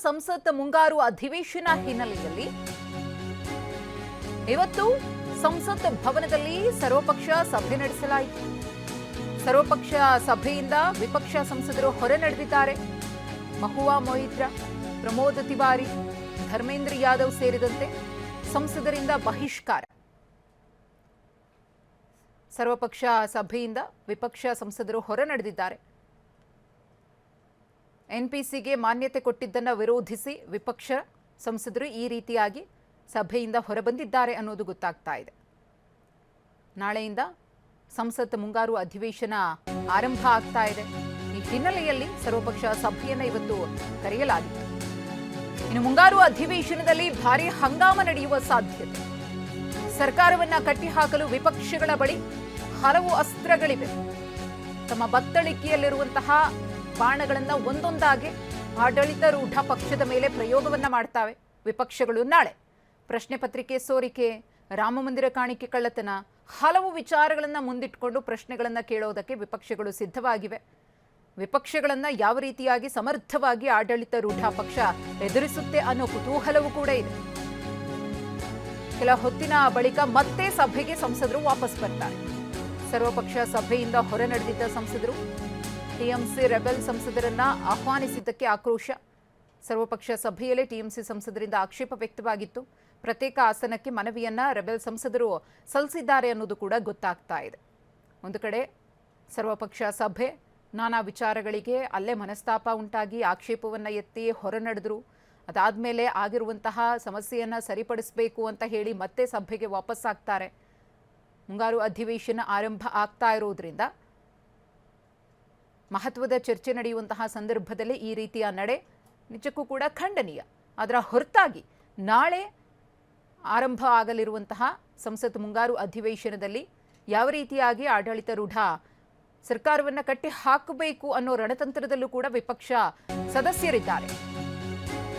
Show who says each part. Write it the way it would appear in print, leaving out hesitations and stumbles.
Speaker 1: ಸಂಸತ್ ಮುಂಗಾರು ಅಧಿವೇಶನ ಹಿನ್ನೆಲೆಯಲ್ಲಿ ಇವತ್ತು ಸಂಸತ್ ಭವನದಲ್ಲಿ ಸರ್ವಪಕ್ಷ ಸಭೆ ನಡೆಸಲಾಯಿತು. ಸರ್ವಪಕ್ಷ ಸಭೆಯಿಂದ ವಿಪಕ್ಷ ಸಂಸದರು ಹೊರ ನಡೆದಿದ್ದಾರೆ. ಮಹುವಾ ಮೊಯಿತ್ರಾ, ಪ್ರಮೋದ್ ತಿವಾರಿ, ಧರ್ಮೇಂದ್ರ ಯಾದವ್ ಸೇರಿದಂತೆ ಸಂಸದರಿಂದ ಬಹಿಷ್ಕಾರ. ಸರ್ವಪಕ್ಷ ಸಭೆಯಿಂದ ವಿಪಕ್ಷ ಸಂಸದರು ಹೊರ ನಡೆದಿದ್ದಾರೆ. ಎನ್ಪಿಸಿಗೆ ಮಾನ್ಯತೆ ಕೊಟ್ಟಿದ್ದನ್ನು ವಿರೋಧಿಸಿ ವಿಪಕ್ಷ ಸಂಸದರು ಈ ರೀತಿಯಾಗಿ ಸಭೆಯಿಂದ ಹೊರಬಂದಿದ್ದಾರೆ ಅನ್ನೋದು ಗೊತ್ತಾಗ್ತಾ ಇದೆ. ನಾಳೆಯಿಂದ ಸಂಸತ್ ಮುಂಗಾರು ಅಧಿವೇಶನ ಆರಂಭ ಆಗ್ತಾ ಇದೆ. ಈ ಹಿನ್ನೆಲೆಯಲ್ಲಿ ಸರ್ವಪಕ್ಷ ಸಭೆಯನ್ನು ಇವತ್ತು ಕರೆಯಲಾಗಿತ್ತು. ಇನ್ನು ಮುಂಗಾರು ಅಧಿವೇಶನದಲ್ಲಿ ಭಾರೀ ಹಂಗಾಮ ನಡೆಯುವ ಸಾಧ್ಯತೆ. ಸರ್ಕಾರವನ್ನ ಕಟ್ಟಿಹಾಕಲು ವಿಪಕ್ಷಗಳ ಬಳಿ ಹಲವು ಅಸ್ತ್ರಗಳಿವೆ. ತಮ್ಮ ಬತ್ತಳಿಕೆಯಲ್ಲಿರುವಂತಹ ಬಾಣಗಳನ್ನ ಒಂದೊಂದಾಗಿ ಆಡಳಿತಾರೂಢ ಪಕ್ಷದ ಮೇಲೆ ಪ್ರಯೋಗವನ್ನ ಮಾಡ್ತಾವೆ ವಿಪಕ್ಷಗಳು. ನಾಳೆ ಪ್ರಶ್ನೆ ಪತ್ರಿಕೆ ಸೋರಿಕೆ, ರಾಮಮಂದಿರ ಕಾಣಿಕೆ ಕಳ್ಳತನ, ಹಲವು ವಿಚಾರಗಳನ್ನ ಮುಂದಿಟ್ಕೊಂಡು ಪ್ರಶ್ನೆಗಳನ್ನ ಕೇಳೋದಕ್ಕೆ ವಿಪಕ್ಷಗಳು ಸಿದ್ಧವಾಗಿವೆ. ವಿಪಕ್ಷಗಳನ್ನ ಯಾವ ರೀತಿಯಾಗಿ ಸಮರ್ಥವಾಗಿ ಆಡಳಿತಾರೂಢ ಪಕ್ಷ ಎದುರಿಸುತ್ತೆ ಅನ್ನೋ ಕುತೂಹಲವೂ ಕೂಡ ಇದೆ. ಕೆಲ ಹೊತ್ತಿನ ಬಳಿಕ ಮತ್ತೆ ಸಭೆಗೆ ಸಂಸದರು ವಾಪಸ್ ಬರ್ತಾರೆ. ಸರ್ವಪಕ್ಷ ಸಭೆಯಿಂದ ಹೊರ ನಡೆದಿದ್ದ ಸಂಸದರು ಟಿಎಂಸಿ ರೆಬೆಲ್ ಸಂಸದರನ್ನ ಆಹ್ವಾನಿಸಿದ್ದಕ್ಕೆ ಆಕ್ರೋಶ. ಸರ್ವಪಕ್ಷ ಸಭೆಯಲ್ಲಿ ಟಿಎಂಸಿ ಸಂಸದರಿಂದ ಆಕ್ಷೇಪ ವ್ಯಕ್ತವಾಗಿತ್ತು. ಪ್ರತ್ಯೇಕ ಆಸನಕ್ಕೆ ಮನವಿಯನ್ನ ರೆಬೆಲ್ ಸಂಸದರು ಸಲ್ಲಿಸಿದ್ದಾರೆ ಅನ್ನೋದು ಕೂಡ ಗೊತ್ತಾಗ್ತಾ ಇದೆ. ಒಂದು ಕಡೆ ಸರ್ವಪಕ್ಷ ಸಭೆ, ನಾನಾ ವಿಚಾರಗಳಿಗೆ ಅಲ್ಲೇ ಮನಸ್ತಾಪ ಉಂಟಾಗಿ ಆಕ್ಷೇಪವನ್ನು ಎತ್ತಿ ಹೊರ ನಡೆದ್ರು. ಅದಾದಮೇಲೆ ಆಗಿರುವಂತಹ ಸಮಸ್ಯೆಯನ್ನು ಸರಿಪಡಿಸಬೇಕು ಅಂತ ಹೇಳಿ ಮತ್ತೆ ಸಭೆಗೆ ವಾಪಸ್ಸಾಗ್ತಾರೆ. ಮುಂಗಾರು ಅಧಿವೇಶನ ಆರಂಭ ಆಗ್ತಾ ಇರೋದ್ರಿಂದ ಮಹತ್ವದ ಚರ್ಚೆ ನಡೆಯುವಂತಹ ಸಂದರ್ಭದಲ್ಲಿ ಈ ರೀತಿಯ ನಡೆ ನಿಜಕ್ಕೂ ಕೂಡ ಖಂಡನೀಯ. ಅದರ ಹೊರತಾಗಿ ನಾಳೆ ಆರಂಭ ಆಗಲಿರುವಂತಹ ಸಂಸತ್ ಮುಂಗಾರು ಅಧಿವೇಶನದಲ್ಲಿ ಯಾವ ರೀತಿಯಾಗಿ ಆಡಳಿತಾರೂಢ ಸರ್ಕಾರವನ್ನು ಕಟ್ಟಿ ಹಾಕಬೇಕು ಅನ್ನೋ ರಣತಂತ್ರದಲ್ಲೂ ಕೂಡ ವಿಪಕ್ಷ ಸದಸ್ಯರಿದ್ದಾರೆ.